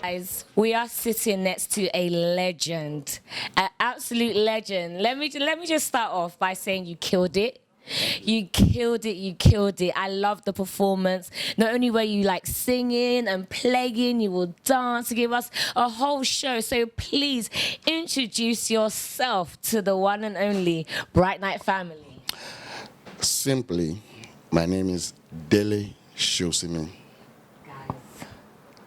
Guys, we are sitting next to a legend, an absolute legend. Let me just start off by saying you killed it. You killed it, you killed it. I love the performance. Not only were you like singing and playing, you will dance, give us a whole show. So please introduce yourself to the one and only Bright Night family. Simply, my name is Dele Sosimi.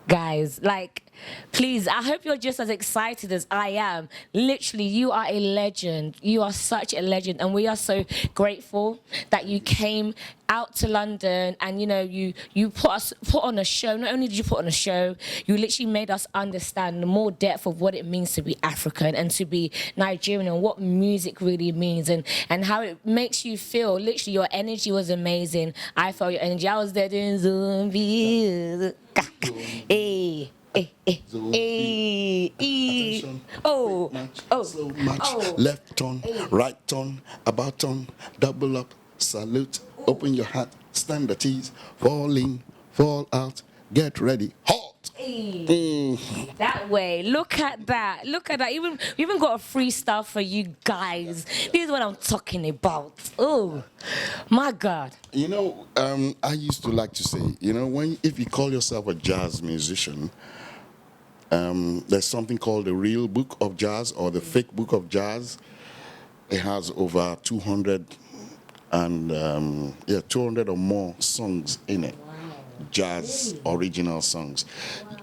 Guys, like, please, I hope you're just as excited as I am. Literally, you are a legend. You are such a legend, and we are so grateful that you came out to London and you put on a show. Not only did you put on a show, you literally made us understand the more depth of what it means to be African and to be Nigerian and what music really means and how it makes you feel. Literally, your energy was amazing. I felt your energy. I was there doing zombies. Hey, hey, hey, hey. Oh, Slow march, left turn, right turn, about turn, double up, salute, open your hat, stand at ease, fall in, fall out, get ready, halt. That way. Look at that. Look at that. We even got a freestyle for you guys. This is what I'm talking about. Oh, my God. I used to like to say, if you call yourself a jazz musician, there's something called the real book of jazz or the fake book of jazz. It has over 200 200 or more songs in it. Jazz original songs.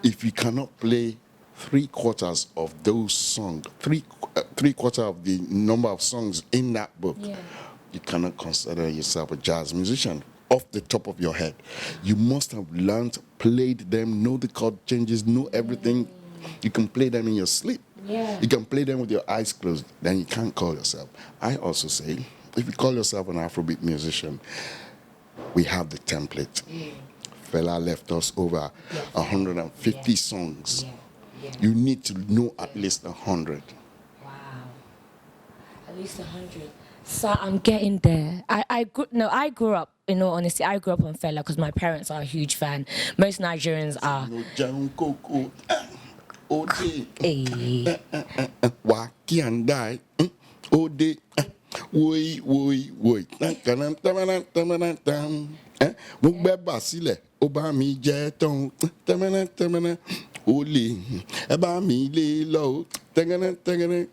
If you cannot play three-quarters of those songs, three-quarter of the number of songs in that book, you cannot consider yourself a jazz musician. Off the top of your head, you must have learned, played them, know the chord changes, know everything. You can play them in your sleep. You can play them with your eyes closed. Then you can't call yourself. I also say, if you call yourself an Afrobeat musician, we have the template. Fela left us over 150 songs. You need to know at least 100. Wow. At least 100. So I'm getting there. I grew up, in all honesty, I grew up on Fela because my parents are a huge fan. Most Nigerians are. Waki and die. Ode. Woi. Mugbeba sile. Oba mi jẹ tán. Tẹmẹnẹ. Ole. Eba mi le lọ. Tẹgẹnẹ.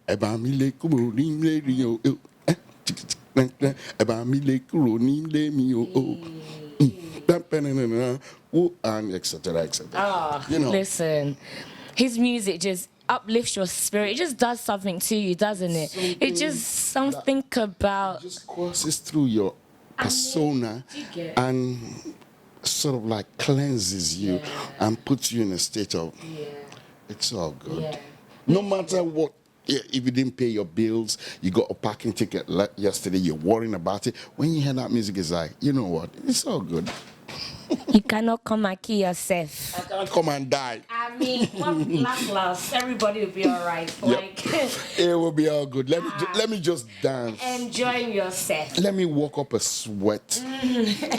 Eba mi le kúrò nílé rí o. Eba mi le kúrò nílé mi o. And etc. Listen, his music just uplifts your spirit. It just does something to you, doesn't it? It just something about. It just courses through your persona and sort of like cleanses you and puts you in a state of it's all good. No matter what. If you didn't pay your bills, you got a parking ticket yesterday, you're worrying about it. When you hear that music, it's like, you know what? It's all good. You cannot come and kill yourself. I can't come and die. I mean, last, everybody will be all right. Like, it will be all good. Let me just dance. Enjoying yourself. Let me walk up a sweat.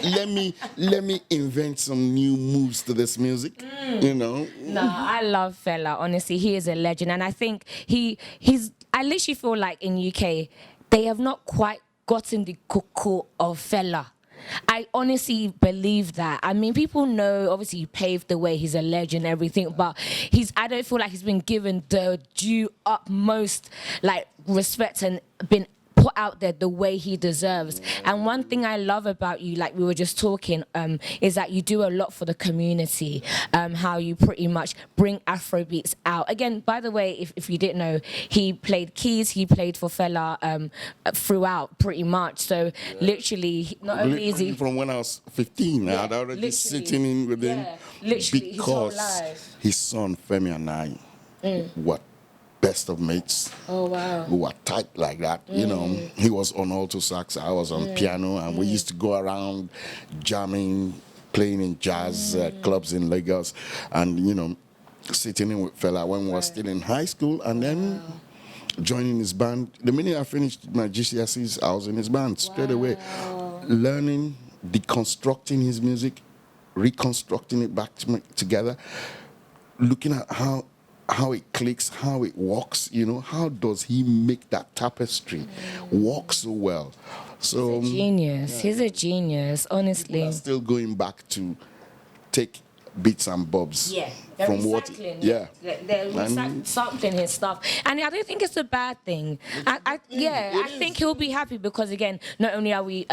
let me invent some new moves to this music. No, I love Fela. Honestly, he is a legend, and I think I literally feel like in UK they have not quite gotten the cocoa of Fela. I honestly believe that. I mean, people know, obviously, he paved the way, he's a legend, everything, but I don't feel like he's been given the due utmost, like, respect and been put out there the way he deserves. And one thing I love about you, like we were just talking, is that you do a lot for the community, how you pretty much bring Afrobeats out. Again, by the way, if you didn't know, he played keys, he played for Fela throughout pretty much. So literally, not only is he... From when I was 15, I'd already sitting in with him because his son Femi and I were best of mates. Oh, wow. We were tight like that. He was on alto sax, I was on piano, and we used to go around jamming, playing in jazz clubs in Lagos, and sitting in with Fela when we were still in high school, and then joining his band. The minute I finished my GCSEs, I was in his band straight away, learning, deconstructing his music, reconstructing it back together, looking at how it clicks, how it walks, how does he make that tapestry walk so well? So He's a genius. yeah. He's a genius, honestly. We're still going back to take bits and bobs they're from recycling. They're recycling his stuff, and I don't think it's a bad thing. I think he'll be happy because again, not only are we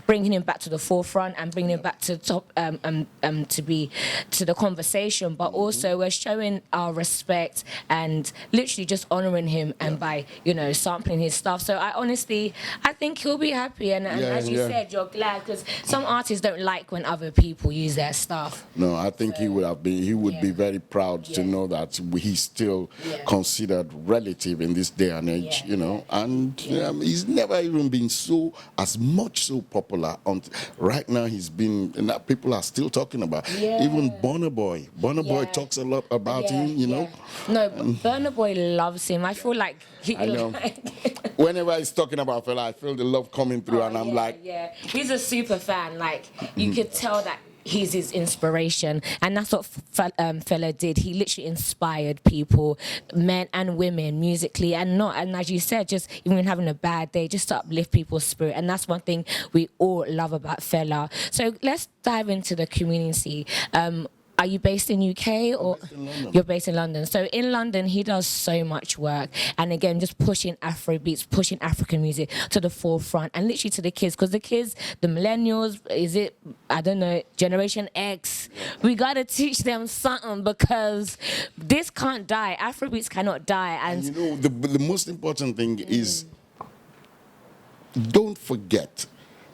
bringing him back to the forefront and bringing him back to top to be to the conversation, but also we're showing our respect and literally just honoring him and by sampling his stuff. So I think he'll be happy, and as you said, you're glad because some artists don't like when other people use their stuff. No, I think he would be very proud to know that he's still considered relative in this day and age, and he's never even been so popular. Right now, people are still talking about. Even Burna Boy. Burna Boy talks a lot about him, No, Burna Boy loves him. I feel like I know. Whenever he's talking about Fela, I feel the love coming through, and I'm he's a super fan. Like you could tell that he's his inspiration, and that's what Fela did. He literally inspired people, men and women, musically, and as you said, just even having a bad day, just to uplift people's spirit. And that's one thing we all love about Fela. So let's dive into the community. Are you based in UK or you're based in London? So in London, he does so much work, and again, just pushing Afro beats, pushing African music to the forefront, and literally to the kids, because the kids, the millennials, I don't know, Generation X, we gotta teach them something because this can't die. Afro beats cannot die, and the most important thing is don't forget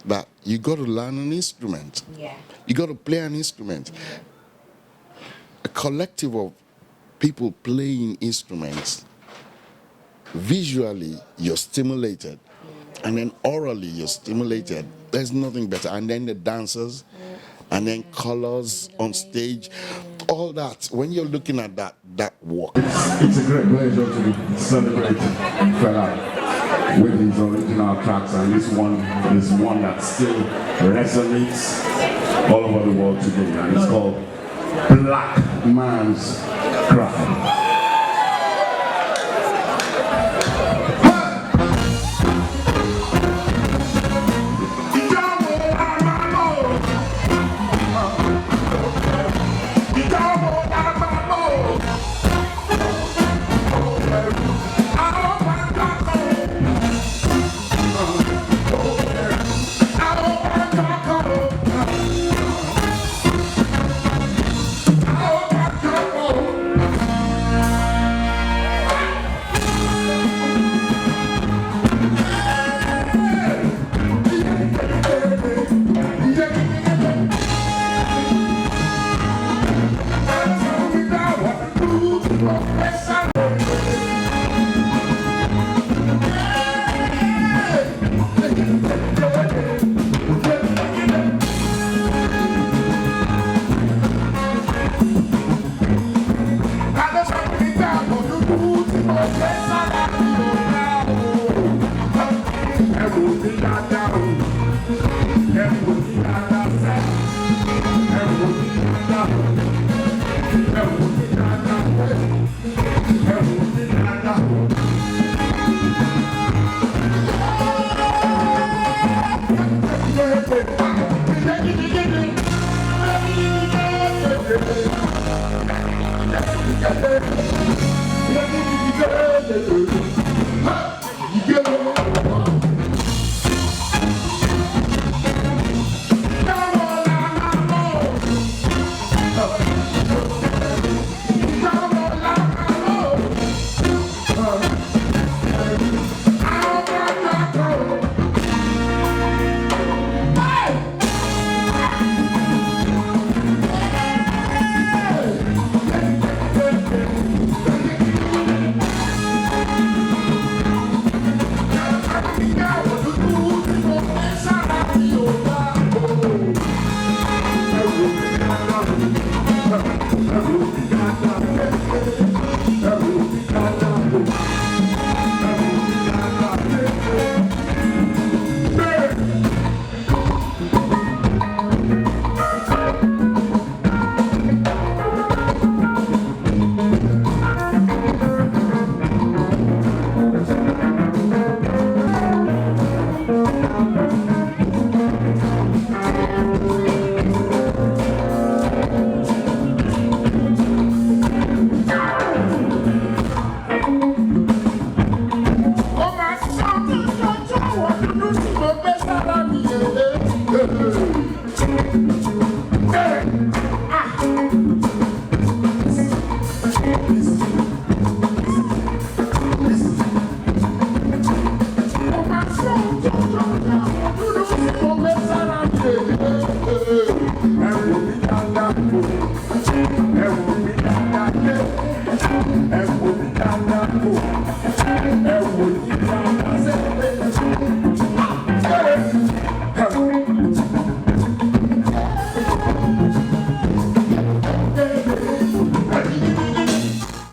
that you got to learn an instrument. You got to play an instrument. A collective of people playing instruments, visually you're stimulated, and then orally you're stimulated. There's nothing better. And then the dancers, and then colors on stage, all that. When you're looking at that work, it's a great pleasure to celebrate Fela with his original tracks, and this one is one that still resonates all over the world today, and it's called Black Man's Cry. Let me